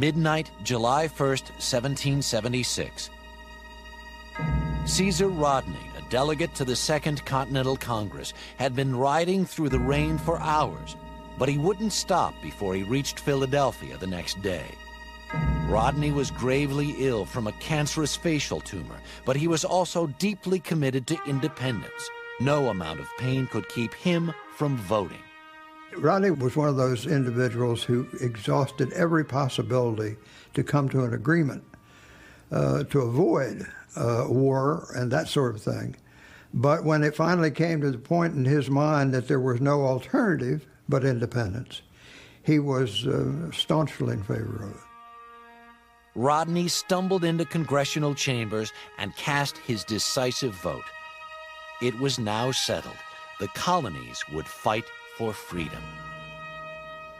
Midnight, July 1st, 1776. Caesar Rodney, a delegate to the Second Continental Congress, had been riding through the rain for hours, but he wouldn't stop before he reached Philadelphia the next day. Rodney was gravely ill from a cancerous facial tumor, but he was also deeply committed to independence. No amount of pain could keep him from voting. Rodney was one of those individuals who exhausted every possibility to come to an agreement, to avoid war and that sort of thing. But when it finally came to the point in his mind that there was no alternative but independence, he was staunchly in favor of it. Rodney stumbled into congressional chambers and cast his decisive vote. It was now settled. The colonies would fight for freedom.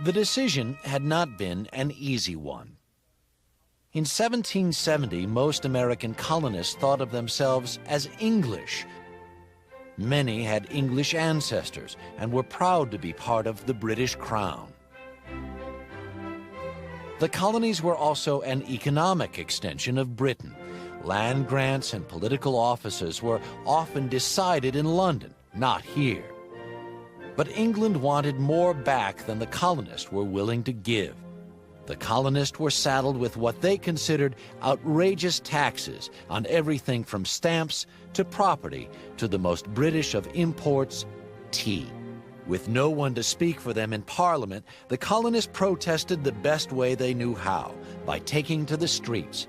The decision had not been an easy one. In 1770, most American colonists thought of themselves as English. Many had English ancestors and were proud to be part of the British Crown. The colonies were also an economic extension of Britain. Land grants and political offices were often decided in London, not here. But England wanted more back than the colonists were willing to give. The colonists were saddled with what they considered outrageous taxes on everything from stamps to property to the most British of imports, tea. With no one to speak for them in Parliament, the colonists protested the best way they knew how, by taking to the streets.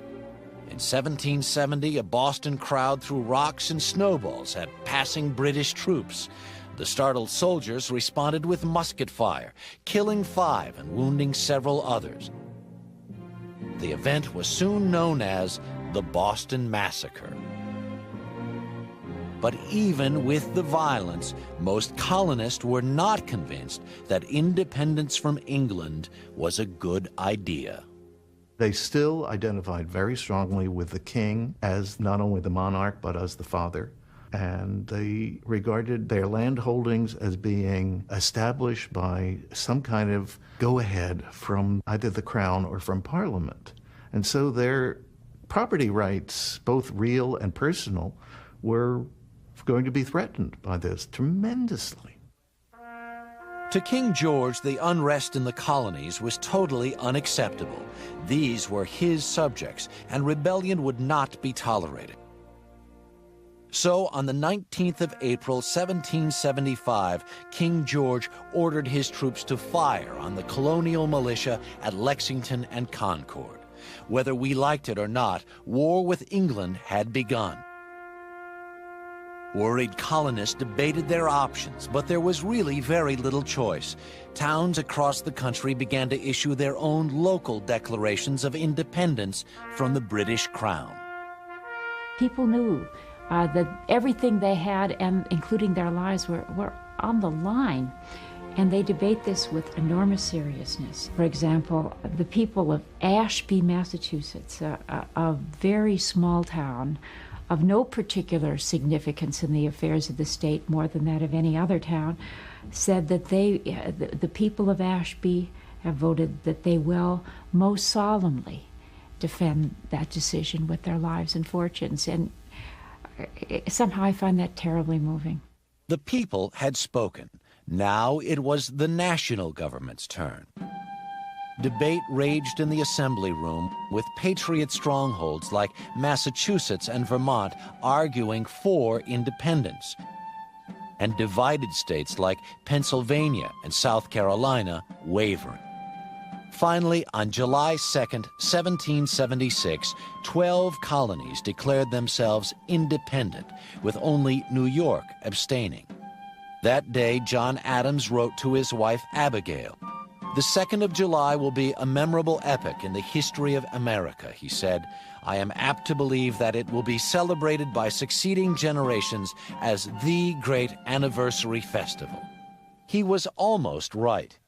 In 1770, a Boston crowd threw rocks and snowballs at passing British troops. The startled soldiers responded with musket fire, killing 5 and wounding several others. The event was soon known as the Boston Massacre. But even with the violence, most colonists were not convinced that independence from England was a good idea. They still identified very strongly with the king as not only the monarch, but as the father. And they regarded their land holdings as being established by some kind of go-ahead from either the crown or from Parliament. And so their property rights, both real and personal, were going to be threatened by this tremendously. To King George, the unrest in the colonies was totally unacceptable. These were his subjects, and rebellion would not be tolerated. So, on the 19th of April, 1775, King George ordered his troops to fire on the colonial militia at Lexington and Concord. Whether we liked it or not, war with England had begun. Worried colonists debated their options, but there was really very little choice. Towns across the country began to issue their own local declarations of independence from the British Crown. People knew that everything they had, and including their lives, were on the line. And they debate this with enormous seriousness. For example, the people of Ashby, Massachusetts, a very small town, of no particular significance in the affairs of the state more than that of any other town, said that the people of Ashby have voted that they will most solemnly defend that decision with their lives and fortunes. And somehow I find that terribly moving. The people had spoken. Now it was the national government's turn. Debate raged in the Assembly Room, with patriot strongholds like Massachusetts and Vermont arguing for independence, and divided states like Pennsylvania and South Carolina wavering. Finally, on July 2nd, 1776, 12 colonies declared themselves independent, with only New York abstaining. That day, John Adams wrote to his wife Abigail, "The 2nd of July will be a memorable epoch in the history of America," he said. "I am apt to believe that it will be celebrated by succeeding generations as the great anniversary festival." He was almost right.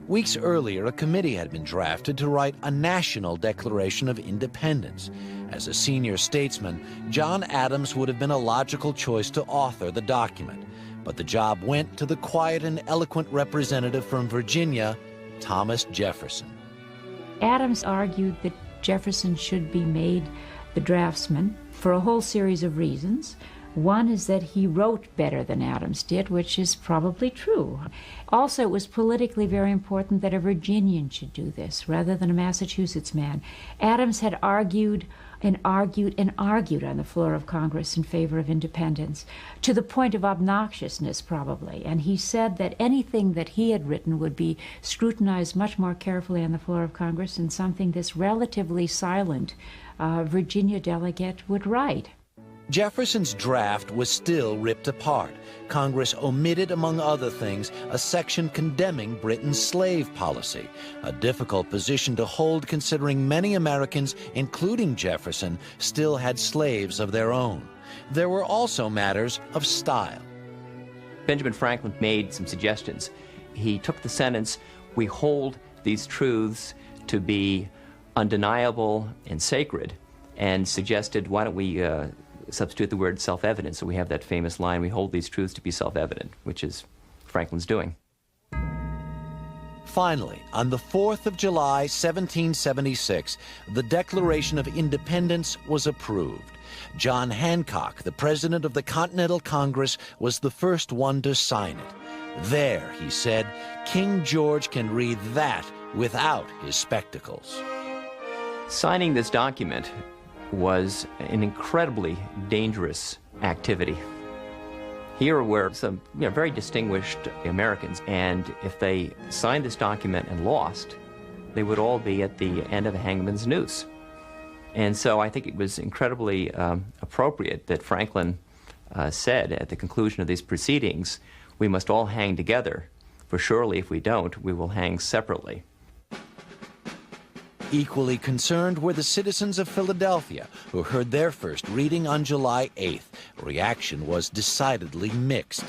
Weeks earlier, a committee had been drafted to write a national declaration of independence. As a senior statesman, John Adams would have been a logical choice to author the document, but the job went to the quiet and eloquent representative from Virginia, Thomas Jefferson. Adams argued that Jefferson should be made the draftsman for a whole series of reasons. One is that he wrote better than Adams did, which is probably true. Also, it was politically very important that a Virginian should do this rather than a Massachusetts man. Adams had argued and argued and argued on the floor of Congress in favor of independence, to the point of obnoxiousness probably. And he said that anything that he had written would be scrutinized much more carefully on the floor of Congress than something this relatively silent Virginia delegate would write. Jefferson's draft was still ripped apart. Congress omitted, among other things, a section condemning Britain's slave policy, a difficult position to hold considering many Americans, including Jefferson, still had slaves of their own. There were also matters of style. Benjamin Franklin made some suggestions. He took the sentence, "We hold these truths to be undeniable and sacred," and suggested, why don't we substitute the word self-evident, so we have that famous line, "We hold these truths to be self-evident," which is Franklin's doing. Finally, on the 4th of July, 1776, the Declaration of Independence was approved. John Hancock, the president of the Continental Congress, was the first one to sign it. There, he said, King George can read that without his spectacles. Signing this document was an incredibly dangerous activity. Here were some very distinguished Americans, and if they signed this document and lost, they would all be at the end of a hangman's noose. And so I think it was incredibly appropriate that Franklin said at the conclusion of these proceedings, "We must all hang together, for surely if we don't, we will hang separately." Equally concerned were the citizens of Philadelphia, who heard their first reading on July 8th. Reaction was decidedly mixed.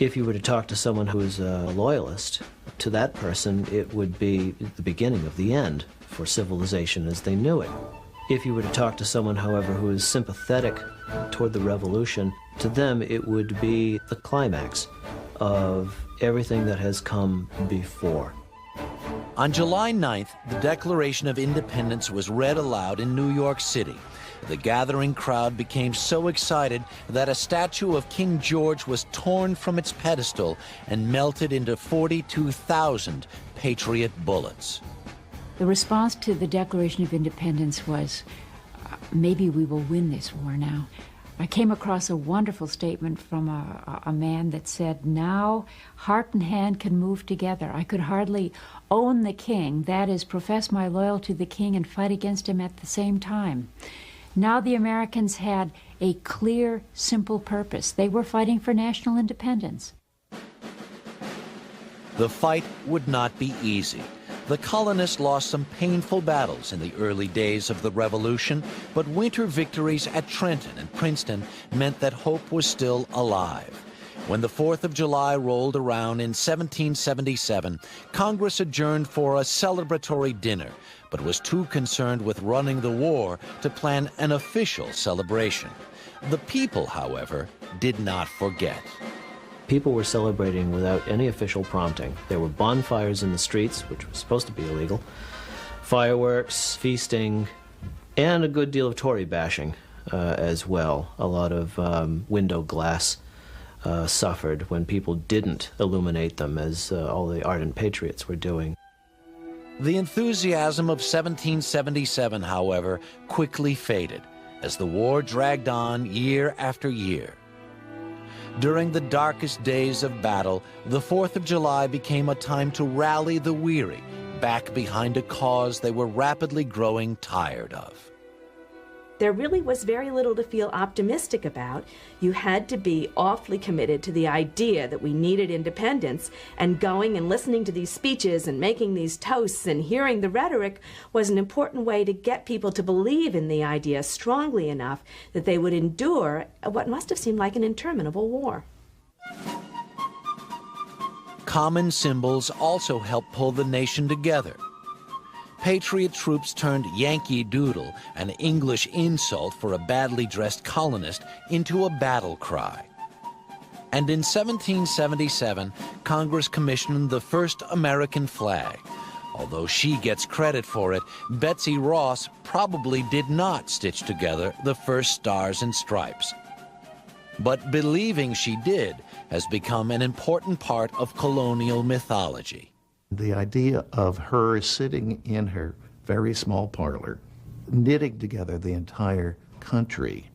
If you were to talk to someone who is a loyalist, to that person it would be the beginning of the end for civilization as they knew it. If you were to talk to someone, however, who is sympathetic toward the revolution, to them it would be the climax of everything that has come before. On July 9th, the Declaration of Independence was read aloud in New York City. The gathering crowd became so excited that a statue of King George was torn from its pedestal and melted into 42,000 Patriot bullets. The response to the Declaration of Independence was, maybe we will win this war now. I came across a wonderful statement from a man that said, now heart and hand can move together. I could hardly own the king, that is, profess my loyalty to the king and fight against him at the same time. Now the Americans had a clear, simple purpose. They were fighting for national independence. The fight would not be easy. The colonists lost some painful battles in the early days of the Revolution, but winter victories at Trenton and Princeton meant that hope was still alive. When the 4th of July rolled around in 1777, Congress adjourned for a celebratory dinner, but was too concerned with running the war to plan an official celebration. The people, however, did not forget. People were celebrating without any official prompting. There were bonfires in the streets, which was supposed to be illegal, fireworks, feasting, and a good deal of Tory bashing as well. A lot of window glass suffered when people didn't illuminate them, as all the ardent patriots were doing. The enthusiasm of 1777, however, quickly faded as the war dragged on year after year. During the darkest days of battle, the 4th of July became a time to rally the weary back behind a cause they were rapidly growing tired of. There really was very little to feel optimistic about. You had to be awfully committed to the idea that we needed independence, and going and listening to these speeches and making these toasts and hearing the rhetoric was an important way to get people to believe in the idea strongly enough that they would endure what must have seemed like an interminable war. Common symbols also helped pull the nation together. Patriot troops turned Yankee Doodle, an English insult for a badly dressed colonist, into a battle cry. And in 1777, Congress commissioned the first American flag, Although she gets credit for it, Betsy Ross probably did not stitch together the first stars and stripes. But believing she did has become an important part of colonial mythology. The idea of her sitting in her very small parlor, knitting together the entire country,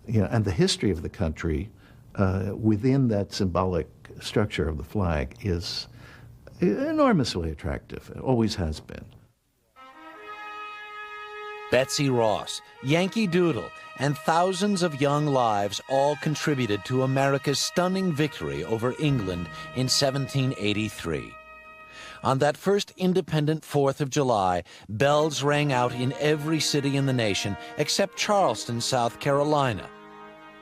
and the history of the country within that symbolic structure of the flag is enormously attractive. It always has been. Betsy Ross, Yankee Doodle, and thousands of young lives all contributed to America's stunning victory over England in 1783. On that first independent 4th of July, bells rang out in every city in the nation except Charleston, South Carolina,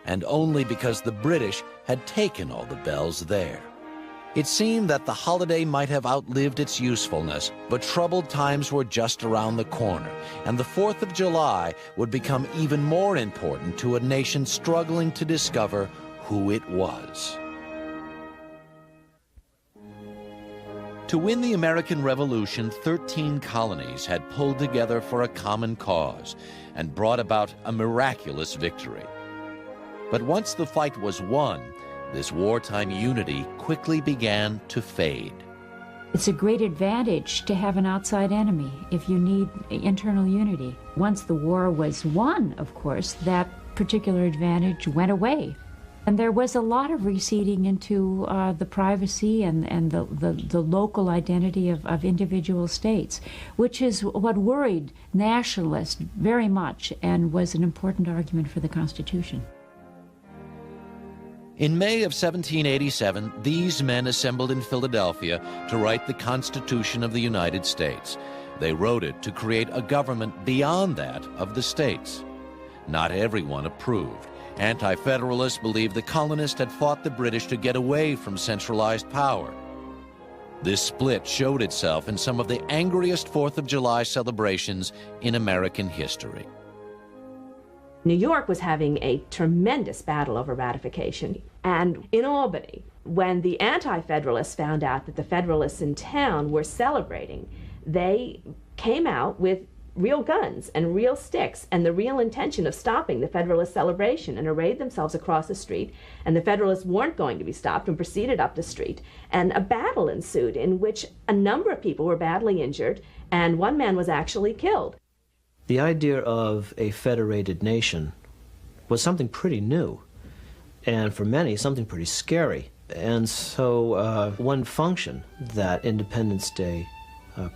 and only because the British had taken all the bells there. It seemed that the holiday might have outlived its usefulness, but troubled times were just around the corner, and the 4th of July would become even more important to a nation struggling to discover who it was. To win the American Revolution, 13 colonies had pulled together for a common cause and brought about a miraculous victory. But once the fight was won, this wartime unity quickly began to fade. It's a great advantage to have an outside enemy if you need internal unity. Once the war was won, of course, that particular advantage went away. And there was a lot of receding into the privacy and the local identity of individual states, which is what worried nationalists very much and was an important argument for the Constitution. In May of 1787, these men assembled in Philadelphia to write the Constitution of the United States. They wrote it to create a government beyond that of the states. Not everyone approved. Anti-Federalists believed the colonists had fought the British to get away from centralized power. This split showed itself in some of the angriest 4th of July celebrations in American history. New York was having a tremendous battle over ratification. And in Albany, when the anti-Federalists found out that the Federalists in town were celebrating, they came out with real guns and real sticks and the real intention of stopping the Federalist celebration, and arrayed themselves across the street, and the Federalists weren't going to be stopped and proceeded up the street. And a battle ensued in which a number of people were badly injured, and one man was actually killed. The idea of a federated nation was something pretty new, and for many, something pretty scary. And so one function that Independence Day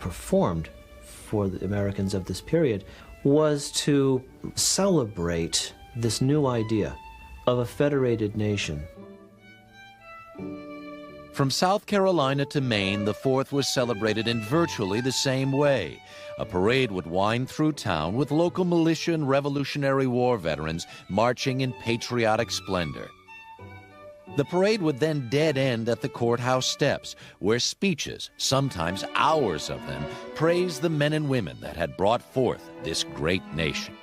performed for the Americans of this period was to celebrate this new idea of a federated nation. From South Carolina to Maine, the 4th was celebrated in virtually the same way. A parade would wind through town with local militia and Revolutionary War veterans marching in patriotic splendor. The parade would then dead end at the courthouse steps, where speeches, sometimes hours of them, praised the men and women that had brought forth this great nation.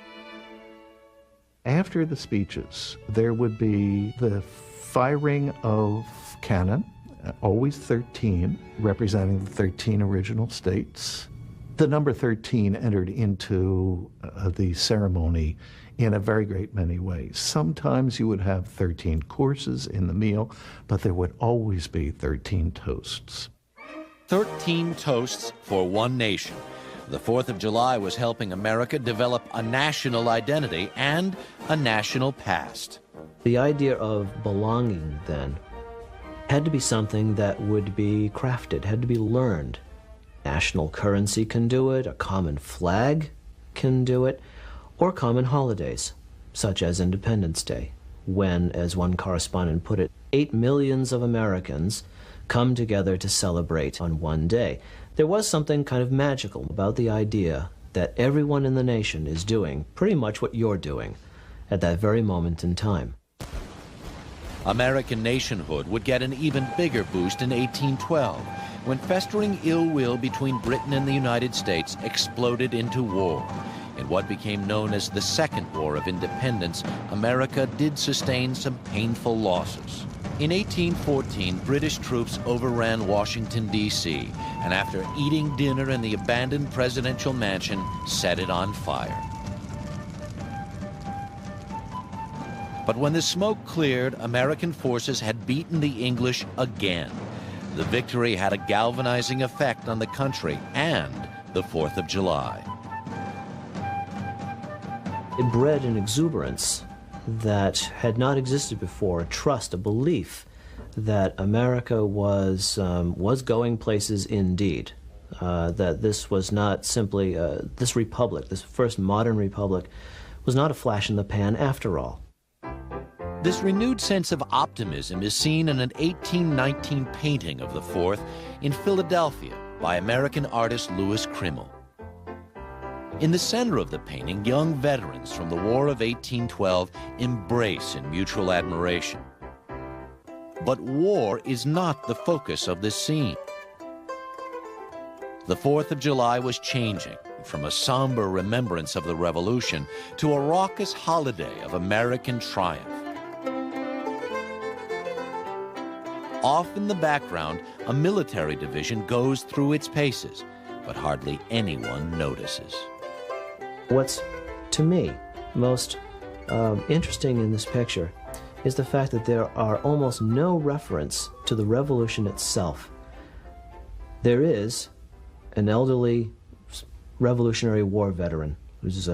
After the speeches, there would be the firing of cannon, always 13, representing the 13 original states. The number 13 entered into the ceremony in a very great many ways. Sometimes you would have 13 courses in the meal, but there would always be 13 toasts. 13 toasts for one nation. The 4th of July was helping America develop a national identity and a national past. The idea of belonging, then, had to be something that would be crafted, had to be learned. National currency can do it, a common flag can do it, or common holidays, such as Independence Day, when, as one correspondent put it, 8 million of Americans come together to celebrate on one day. There was something kind of magical about the idea that everyone in the nation is doing pretty much what you're doing at that very moment in time. American nationhood would get an even bigger boost in 1812, when festering ill will between Britain and the United States exploded into war. In what became known as the Second War of Independence, America did sustain some painful losses. In 1814, British troops overran Washington, D.C., and after eating dinner in the abandoned presidential mansion, set it on fire. But when the smoke cleared, American forces had beaten the English again. The victory had a galvanizing effect on the country and the 4th of July. It bred an exuberance that had not existed before, a trust, a belief that America was going places indeed, that this was not simply, this republic, this first modern republic, was not a flash in the pan after all. This renewed sense of optimism is seen in an 1819 painting of the 4th in Philadelphia by American artist Louis Krimmel. In the center of the painting, young veterans from the War of 1812 embrace in mutual admiration. But war is not the focus of this scene. The 4th of July was changing from a somber remembrance of the Revolution to a raucous holiday of American triumph. Off in the background, a military division goes through its paces, but hardly anyone notices. What's, to me, most interesting in this picture is the fact that there are almost no reference to the revolution itself. There is an elderly Revolutionary War veteran who's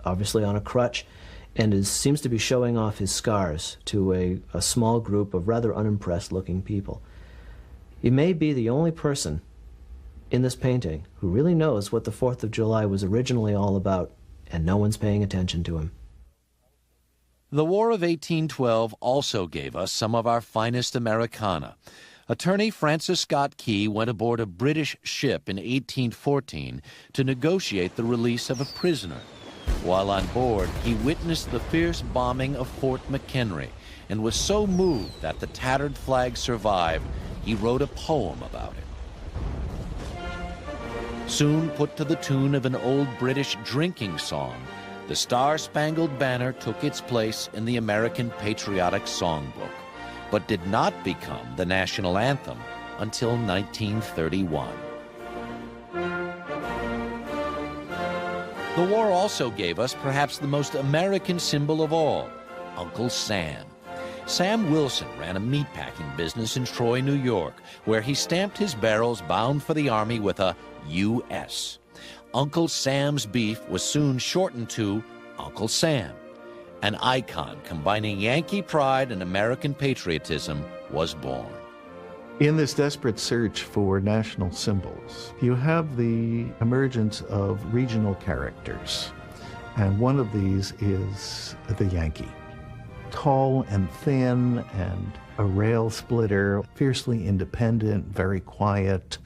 obviously on a crutch and seems to be showing off his scars to a small group of rather unimpressed-looking people. He may be the only person in this painting who really knows what the 4th of July was originally all about, and no one's paying attention to him. The War of 1812 also gave us some of our finest Americana. Attorney Francis Scott Key went aboard a British ship in 1814 to negotiate the release of a prisoner. While on board, he witnessed the fierce bombing of Fort McHenry and was so moved that the tattered flag survived, he wrote a poem about it. Soon put to the tune of an old British drinking song, the Star-Spangled Banner took its place in the American Patriotic Songbook, but did not become the national anthem until 1931. The war also gave us perhaps the most American symbol of all, Uncle Sam. Sam Wilson ran a meatpacking business in Troy, New York, where he stamped his barrels bound for the Army with a U.S. Uncle Sam's beef was soon shortened to Uncle Sam. An icon combining Yankee pride and American patriotism was born. In this desperate search for national symbols, you have the emergence of regional characters, and one of these is the Yankee. Tall and thin and a rail splitter, fiercely independent, very quiet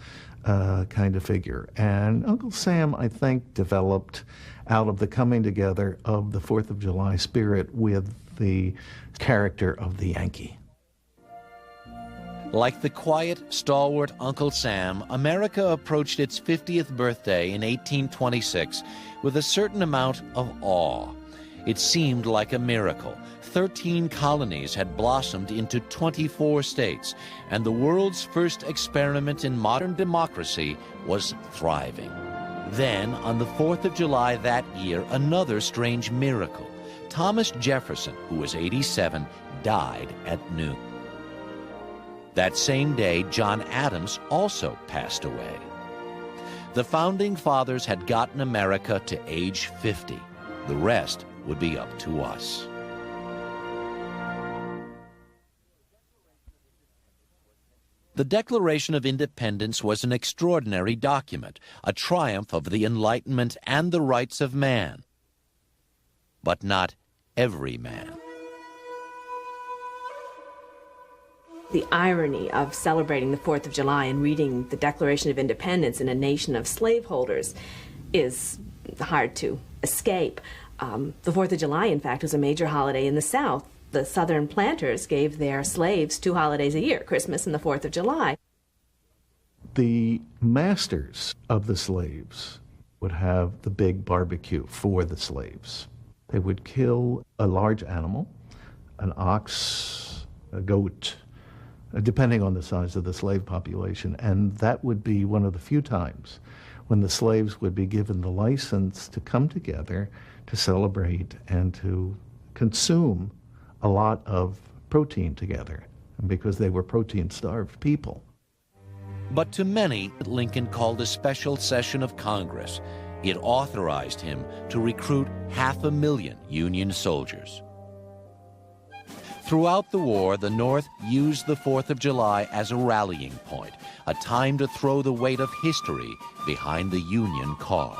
kind of figure. And Uncle Sam, I think, developed out of the coming together of the 4th of July spirit with the character of the Yankee. Like the quiet, stalwart Uncle Sam, America approached its 50th birthday in 1826 with a certain amount of awe. It seemed like a miracle. 13 colonies had blossomed into 24 states, and the world's first experiment in modern democracy was thriving. Then, on the 4th of July that year, another strange miracle. Thomas Jefferson, who was 87, died at noon. That same day, John Adams also passed away. The Founding Fathers had gotten America to age 50. The rest would be up to us. The Declaration of Independence was an extraordinary document, a triumph of the Enlightenment and the rights of man. But not every man. The irony of celebrating the 4th of July and reading the Declaration of Independence in a nation of slaveholders is hard to escape. The 4th of July, in fact, was a major holiday in the South. The Southern planters gave their slaves 2 holidays a year, Christmas and the 4th of July. The masters of the slaves would have the big barbecue for the slaves. They would kill a large animal, an ox, a goat, depending on the size of the slave population. And that would be one of the few times when the slaves would be given the license to come together to celebrate and to consume a lot of protein together, because they were protein-starved people. But to many, Lincoln called a special session of Congress. It authorized him to recruit 500,000 Union soldiers. Throughout the war, the North used the 4th of July as a rallying point, a time to throw the weight of history behind the Union cause.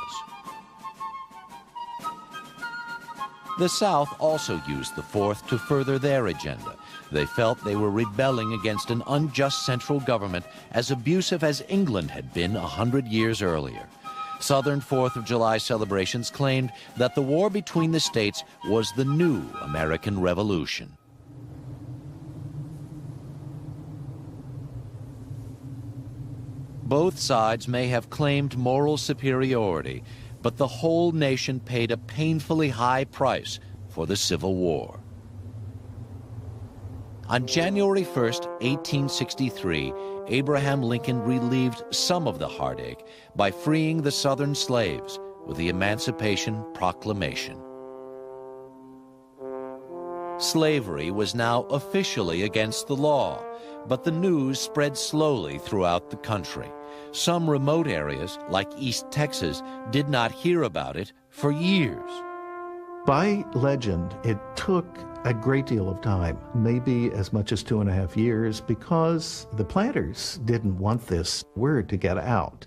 The South also used the 4th to further their agenda. They felt they were rebelling against an unjust central government as abusive as England had been 100 years earlier. Southern 4th of July celebrations claimed that the war between the states was the new American Revolution. Both sides may have claimed moral superiority, but the whole nation paid a painfully high price for the Civil War. On January 1st, 1863, Abraham Lincoln relieved some of the heartache by freeing the Southern slaves with the Emancipation Proclamation. Slavery was now officially against the law, but the news spread slowly throughout the country. Some remote areas, like East Texas, did not hear about it for years. By legend, it took a great deal of time, maybe as much as 2.5 years, because the planters didn't want this word to get out.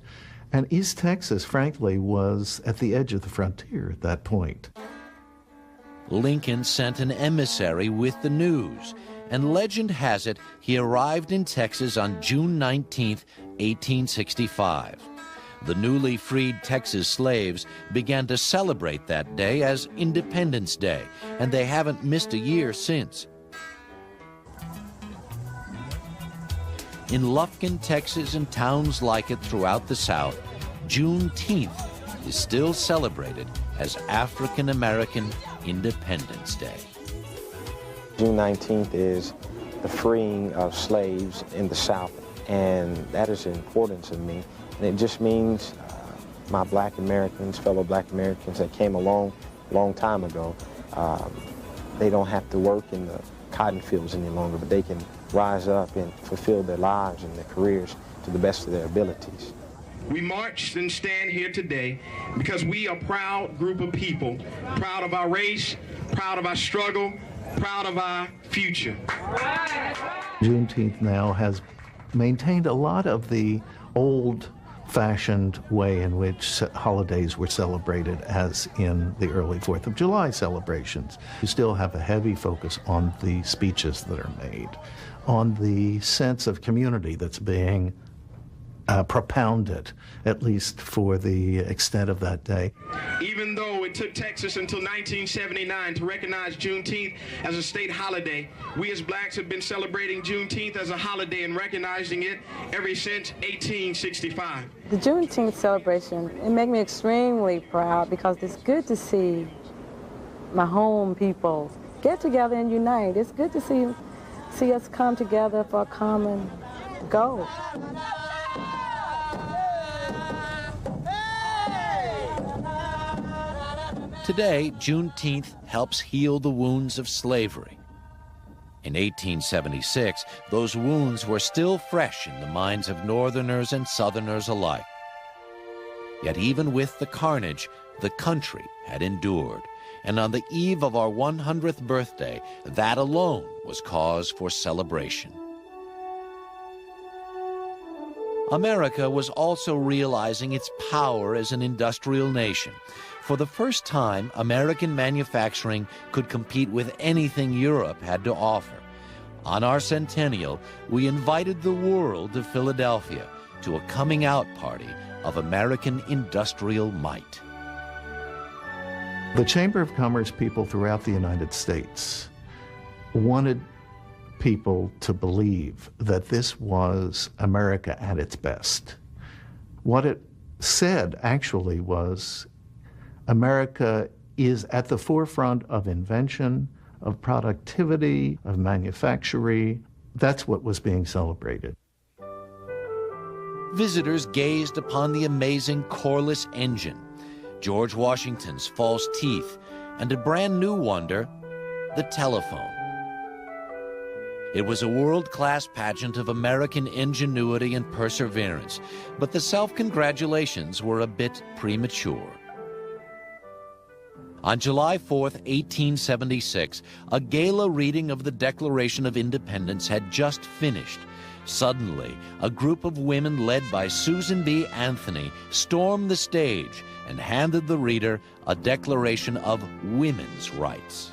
And East Texas, frankly, was at the edge of the frontier at that point. Lincoln sent an emissary with the news, and legend has it he arrived in Texas on June 19, 1865. The newly freed Texas slaves began to celebrate that day as Independence Day, and they haven't missed a year since. In Lufkin, Texas, and towns like it throughout the South, Juneteenth is still celebrated as African American Independence Day. June 19th is the freeing of slaves in the South, and that is important to me. And it just means my black Americans, fellow black Americans that came along a long time ago, they don't have to work in the cotton fields any longer, but they can rise up and fulfill their lives and their careers to the best of their abilities. We marched and stand here today because we are a proud group of people, proud of our race, proud of our struggle, proud of our future. Juneteenth now has maintained a lot of the old-fashioned way in which holidays were celebrated, as in the early 4th of July celebrations. You still have a heavy focus on the speeches that are made, on the sense of community that's being propounded, at least for the extent of that day. Even though it took Texas until 1979 to recognize Juneteenth as a state holiday, we as blacks have been celebrating Juneteenth as a holiday and recognizing it ever since 1865. The Juneteenth celebration, it makes me extremely proud because it's good to see my home people get together and unite. It's good to see us come together for a common goal. Today, Juneteenth helps heal the wounds of slavery. In 1876, those wounds were still fresh in the minds of Northerners and Southerners alike. Yet even with the carnage, the country had endured. And on the eve of our 100th birthday, that alone was cause for celebration. America was also realizing its power as an industrial nation. For the first time, American manufacturing could compete with anything Europe had to offer. On our centennial, we invited the world of Philadelphia to a coming out party of American industrial might. The Chamber of Commerce people throughout the United States wanted people to believe that this was America at its best. What it said actually was, America is at the forefront of invention, of productivity, of manufacturing, That's what was being celebrated. Visitors gazed upon the amazing coreless engine, George Washington's false teeth, and a brand new wonder, the telephone. It was a world-class pageant of American ingenuity and perseverance, but the self-congratulations were a bit premature. On July 4th, 1876, a gala reading of the Declaration of Independence had just finished. Suddenly, a group of women led by Susan B. Anthony stormed the stage and handed the reader a declaration of women's rights.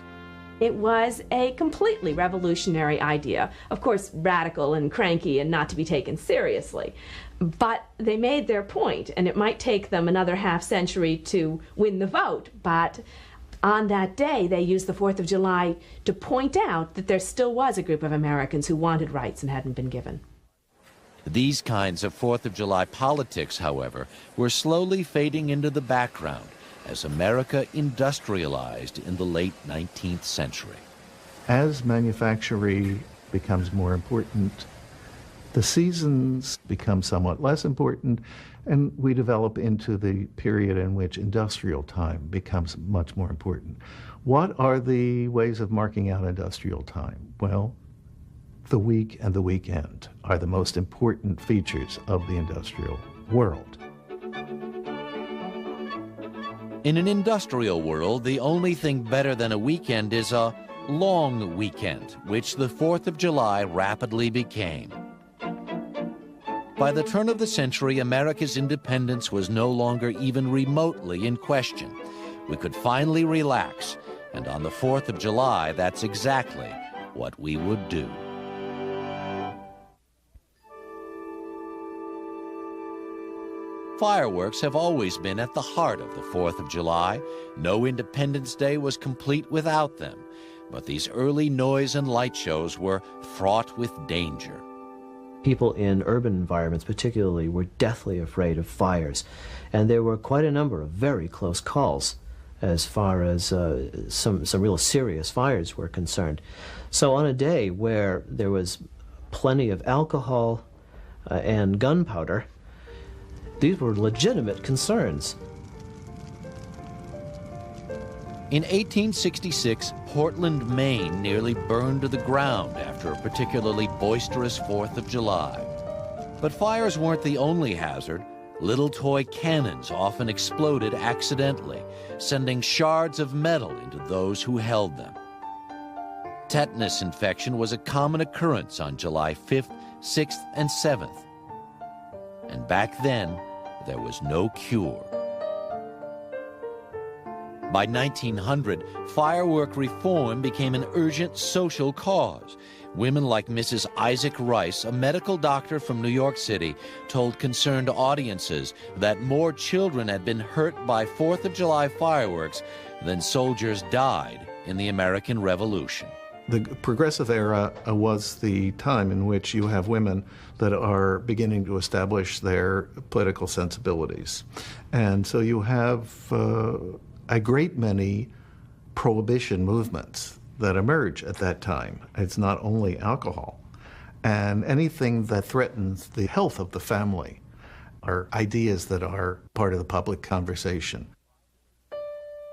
It was a completely revolutionary idea, of course radical and cranky and not to be taken seriously. But they made their point, and it might take them another half century to win the vote, but on that day they used the 4th of July to point out that there still was a group of Americans who wanted rights and hadn't been given. These kinds of 4th of July politics, however, were slowly fading into the background as America industrialized in the late 19th century. As manufacturing becomes more important, the seasons become somewhat less important, and we develop into the period in which industrial time becomes much more important. What are the ways of marking out industrial time? Well, the week and the weekend are the most important features of the industrial world. In an industrial world, the only thing better than a weekend is a long weekend, which the 4th of July rapidly became. By the turn of the century, America's independence was no longer even remotely in question. We could finally relax, and on the 4th of July, that's exactly what we would do. Fireworks have always been at the heart of the 4th of July. No Independence Day was complete without them. But these early noise and light shows were fraught with danger. People in urban environments particularly were deathly afraid of fires, and there were quite a number of very close calls as far as some real serious fires were concerned. So on a day where there was plenty of alcohol and gunpowder, these were legitimate concerns. In 1866, Portland, Maine nearly burned to the ground after a particularly boisterous 4th of July. But fires weren't the only hazard. Little toy cannons often exploded accidentally, sending shards of metal into those who held them. Tetanus infection was a common occurrence on July 5th, 6th, and 7th. And back then, there was no cure. By 1900, firework reform became an urgent social cause. Women like Mrs. Isaac Rice, a medical doctor from New York City, told concerned audiences that more children had been hurt by 4th of July fireworks than soldiers died in the American Revolution. The progressive era was the time in which you have women that are beginning to establish their political sensibilities. And so you have a great many prohibition movements that emerge at that time. It's not only alcohol. And anything that threatens the health of the family are ideas that are part of the public conversation.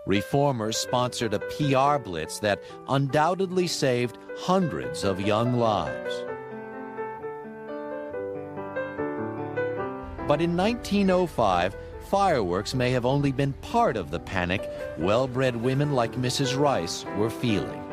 Reformers sponsored a PR blitz that undoubtedly saved hundreds of young lives. But in 1905, fireworks may have only been part of the panic well-bred women like Mrs. Rice were feeling.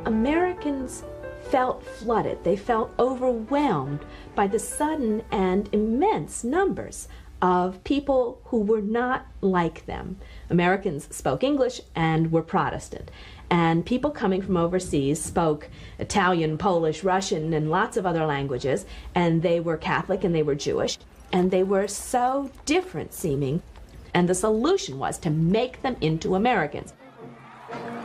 Americans felt flooded. They felt overwhelmed by the sudden and immense numbers of people who were not like them. Americans spoke English and were Protestant. And people coming from overseas spoke Italian, Polish, Russian, and lots of other languages. And they were Catholic and they were Jewish. And they were so different seeming. And the solution was to make them into Americans.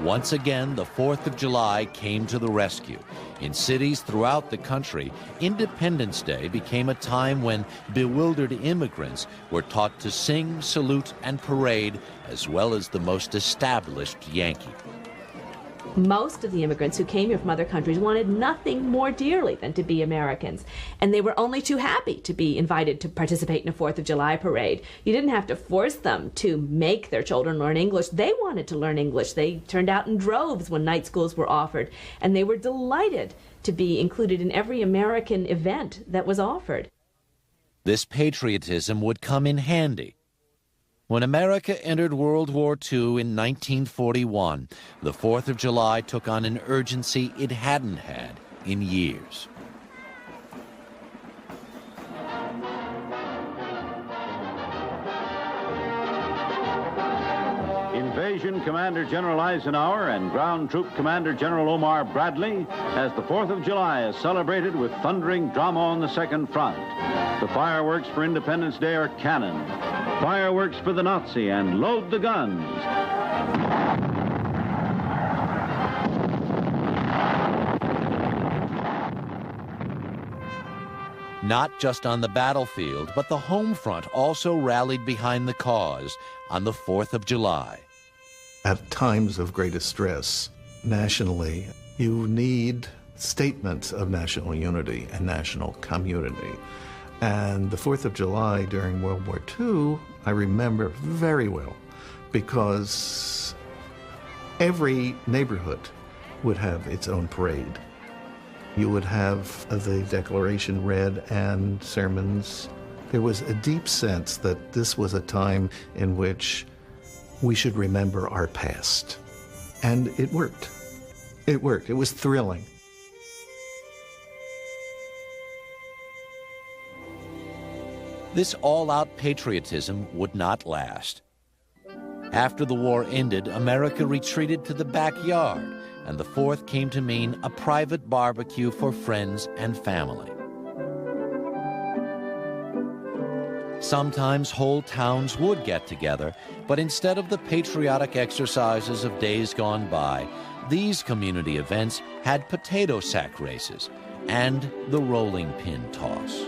Once again, the 4th of July came to the rescue. In cities throughout the country, Independence Day became a time when bewildered immigrants were taught to sing, salute, and parade, as well as the most established Yankee. Most of the immigrants who came here from other countries wanted nothing more dearly than to be Americans, and they were only too happy to be invited to participate in a 4th of July parade. You didn't have to force them to make their children learn English. They wanted to learn English. They turned out in droves when night schools were offered, and they were delighted to be included in every American event that was offered. This patriotism would come in handy. When America entered World War II in 1941, the 4th of July took on an urgency it hadn't had in years. Invasion Commander General Eisenhower and Ground Troop Commander General Omar Bradley, as the 4th of July is celebrated with thundering drama on the second front. The fireworks for Independence Day are cannon, fireworks for the Nazi, and load the guns. Not just on the battlefield, but the home front also rallied behind the cause on the 4th of July. At times of greatest stress, nationally, you need statements of national unity and national community. And the 4th of July during World War II, I remember very well, because every neighborhood would have its own parade. You would have the Declaration read and sermons. There was a deep sense that this was a time in which we should remember our past. And it worked. It worked. It was thrilling. This all-out patriotism would not last. After the war ended, America retreated to the backyard, and the 4th came to mean a private barbecue for friends and family. Sometimes whole towns would get together, but instead of the patriotic exercises of days gone by, these community events had potato sack races and the rolling pin toss.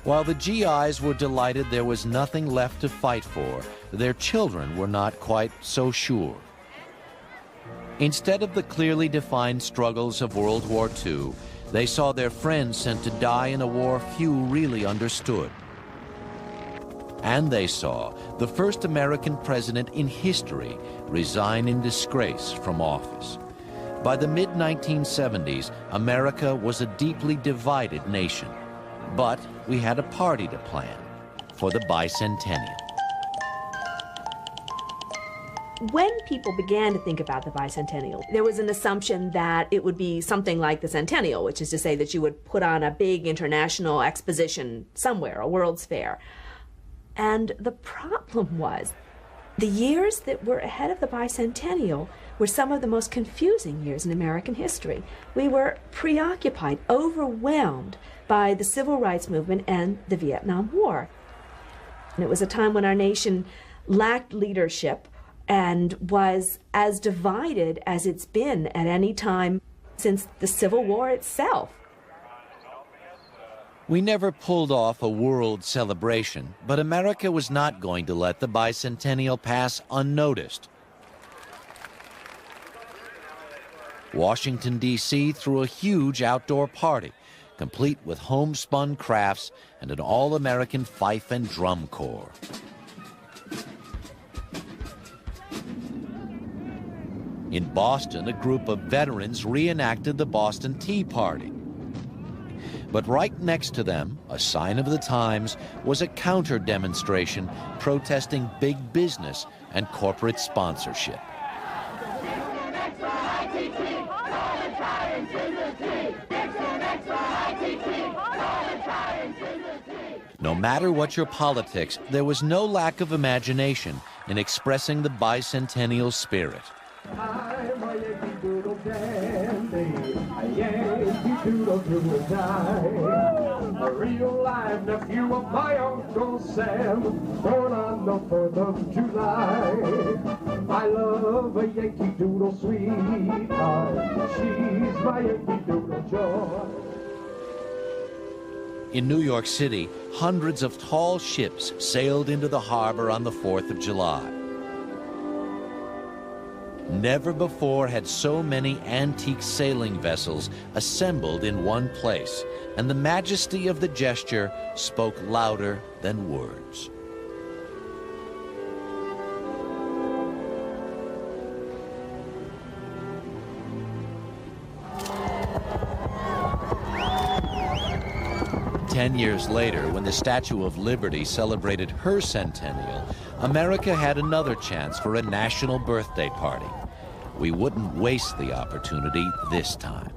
While the GIs were delighted there was nothing left to fight for, their children were not quite so sure. Instead of the clearly defined struggles of World War II, they saw their friends sent to die in a war few really understood. And they saw the first American president in history resign in disgrace from office. By the mid-1970s, America was a deeply divided nation. But we had a party to plan for the bicentennial. When people began to think about the bicentennial, there was an assumption that it would be something like the centennial, which is to say that you would put on a big international exposition somewhere, a World's Fair. And the problem was, the years that were ahead of the bicentennial were some of the most confusing years in American history. We were preoccupied, overwhelmed by the Civil Rights Movement and the Vietnam War. And it was a time when our nation lacked leadership and was as divided as it's been at any time since the Civil War itself. We never pulled off a world celebration, but America was not going to let the bicentennial pass unnoticed. Washington, D.C. threw a huge outdoor party, complete with homespun crafts and an all-American fife and drum corps. In Boston, a group of veterans reenacted the Boston Tea Party. But right next to them, a sign of the times, was a counter-demonstration protesting big business and corporate sponsorship. No matter what your politics, there was no lack of imagination in expressing the bicentennial spirit. I'm a Yankee Doodle dandy, a Yankee Doodle do or die. A real live nephew of my Uncle Sam, born on the 4th of July. I love a Yankee Doodle sweetheart, she's my Yankee Doodle joy. In New York City, hundreds of tall ships sailed into the harbor on the 4th of July. Never before had so many antique sailing vessels assembled in one place, and the majesty of the gesture spoke louder than words. Ten years later, when the Statue of Liberty celebrated her centennial, America had another chance for a national birthday party. We wouldn't waste the opportunity this time.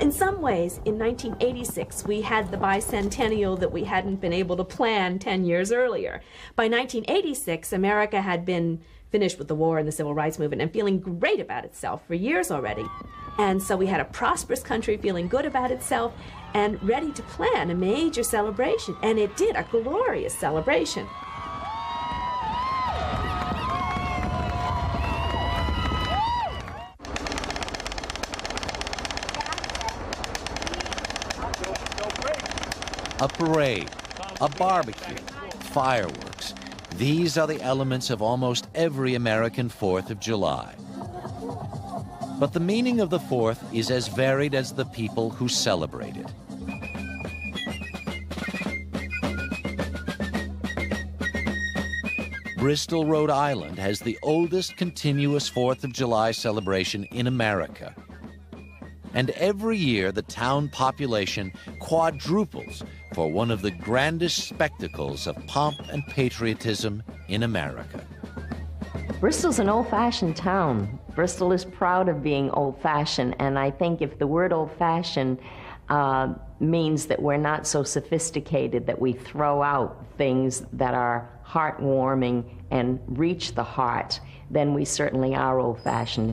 In some ways, in 1986, we had the bicentennial that we hadn't been able to plan 10 years earlier. By 1986, America had been finished with the war and the civil rights movement and feeling great about itself for years already. And so we had a prosperous country feeling good about itself and ready to plan a major celebration. And it did, a glorious celebration. A parade, a barbecue, fireworks. These are the elements of almost every American 4th of July. But the meaning of the 4th is as varied as the people who celebrate it. Bristol, Rhode Island has the oldest continuous 4th of July celebration in America. And every year the town population quadruples for one of the grandest spectacles of pomp and patriotism in America. Bristol's an old-fashioned town. Bristol is proud of being old-fashioned, and I think if the word old-fashioned means that we're not so sophisticated, that we throw out things that are heartwarming and reach the heart, then we certainly are old-fashioned.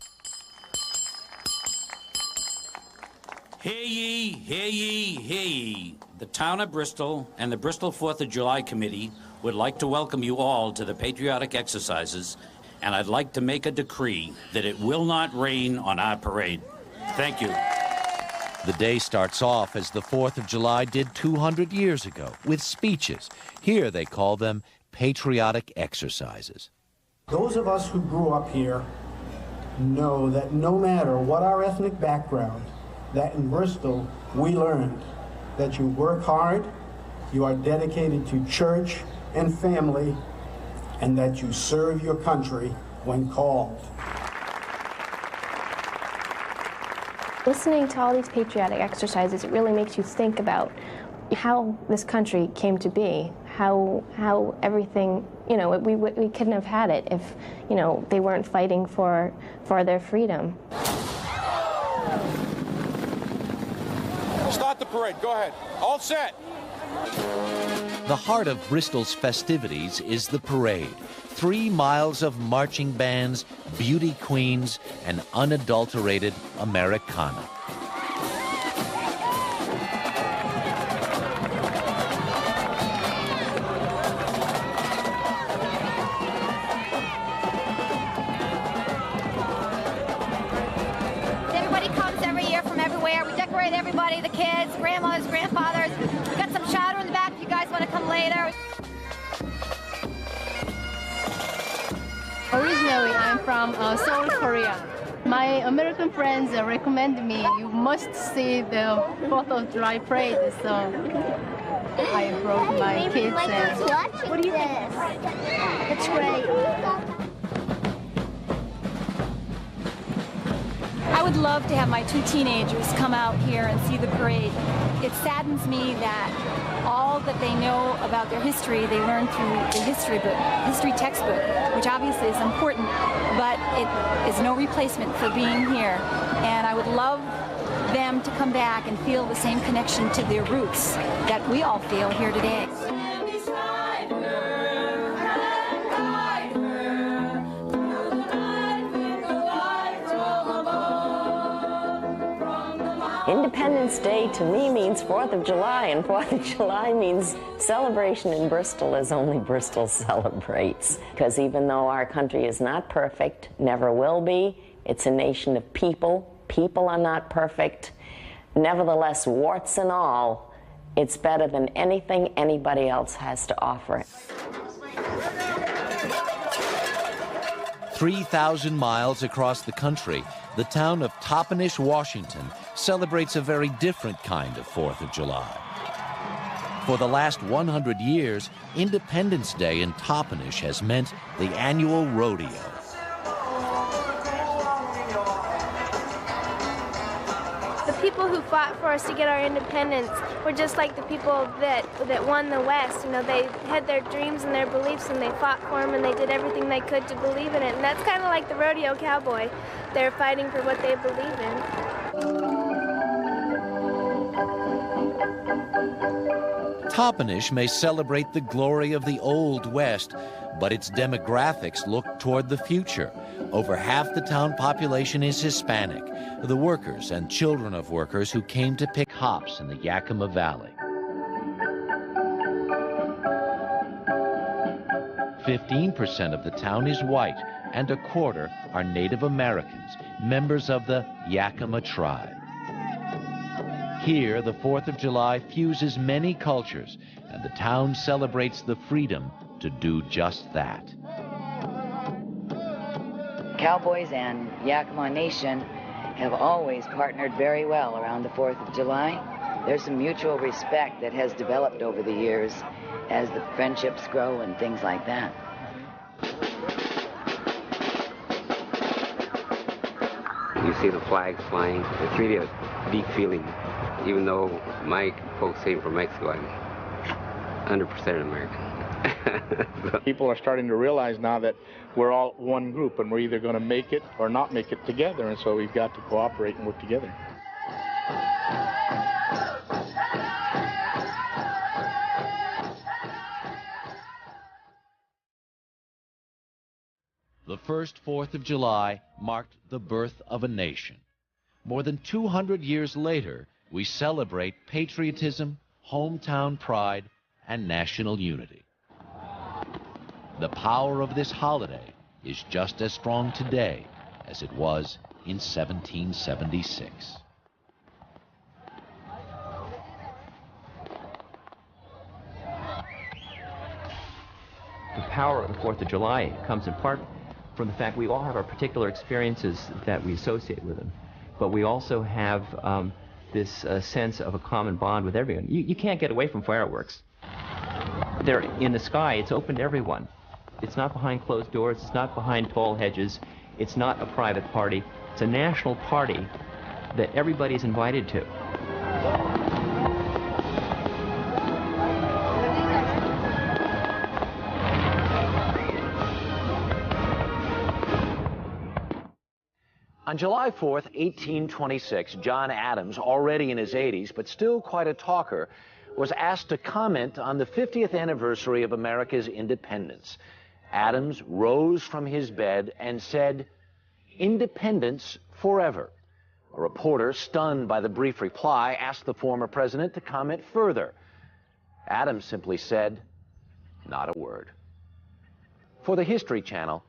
Hear ye, hear ye, hear ye. The town of Bristol and the Bristol 4th of July Committee would like to welcome you all to the patriotic exercises, and I'd like to make a decree that it will not rain on our parade. Thank you. The day starts off as the 4th of July did 200 years ago, with speeches. Here they call them patriotic exercises. Those of us who grew up here know that no matter what our ethnic background, that in Bristol we learned that you work hard, you are dedicated to church and family, and that you serve your country when called. Listening to all these patriotic exercises, it really makes you think about how this country came to be, how everything, we couldn't have had it if, they weren't fighting for their freedom. Start the parade. Go ahead. All set. The heart of Bristol's festivities is the parade. 3 miles of marching bands, beauty queens, and unadulterated Americana. Everybody comes every year from everywhere. We decorate everybody, the kids, grandmothers, grandfathers. We've got some chowder in the back if you guys want to come later. Originally, I'm from Seoul, Korea. My American friends recommend me, you must see the 4th of July parade, so I brought my kids and... What do you think? It's great. I would love to have my 2 teenagers come out here and see the parade. It saddens me that all that they know about their history, they learn through the history textbook, which obviously is important, but it is no replacement for being here. And I would love them to come back and feel the same connection to their roots that we all feel here today. Independence Day to me means 4th of July, and 4th of July means celebration in Bristol as only Bristol celebrates. Because even though our country is not perfect, never will be, it's a nation of people. People are not perfect. Nevertheless, warts and all, It's better than anything anybody else has to offer. 3,000 miles across the country, the town of Toppenish, Washington, celebrates a very different kind of 4th of July. For the last 100 years, Independence Day in Toppenish has meant the annual rodeo. The people who fought for us to get our independence were just like the people that won the West. You know, they had their dreams and their beliefs, and they fought for them, and they did everything they could to believe in it. And that's kind of like the rodeo cowboy. They're fighting for what they believe in. Toppenish may celebrate the glory of the Old West, but its demographics look toward the future. Over half the town population is Hispanic, the workers and children of workers who came to pick hops in the Yakima Valley. 15% of the town is white, and a quarter are Native Americans, members of the Yakima tribe. Here, the 4th of July fuses many cultures, and the town celebrates the freedom to do just that. Cowboys and Yakima Nation have always partnered very well around the 4th of July. There's some mutual respect that has developed over the years as the friendships grow and things like that. You see the flags flying. It's really a deep feeling. Even though my folks came from Mexico, I'm 100% American. People are starting to realize now that we're all one group, and we're either going to make it or not make it together, and so we've got to cooperate and work together. The first 4th of July marked the birth of a nation. More than 200 years later, we celebrate patriotism, hometown pride, and national unity. The power of this holiday is just as strong today as it was in 1776. The power of the 4th of July comes in part from the fact we all have our particular experiences that we associate with them, but we also have this sense of a common bond with everyone. You can't get away from fireworks. They're in the sky. It's open to everyone. It's not behind closed doors. It's not behind tall hedges. It's not a private party. It's a national party that everybody's invited to. On July 4th, 1826, John Adams, already in his 80s, but still quite a talker, was asked to comment on the 50th anniversary of America's independence. Adams rose from his bed and said, "Independence forever." A reporter, stunned by the brief reply, asked the former president to comment further. Adams simply said, "Not a word." For the History Channel,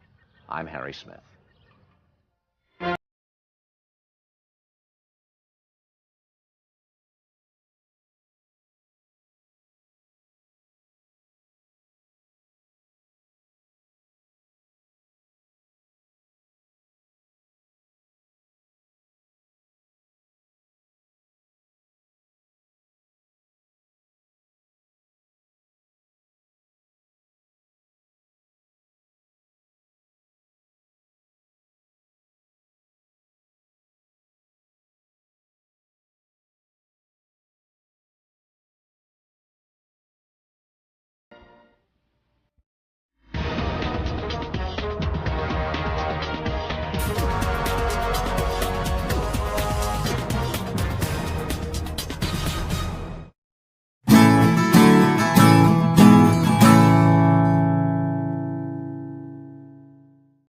I'm Harry Smith.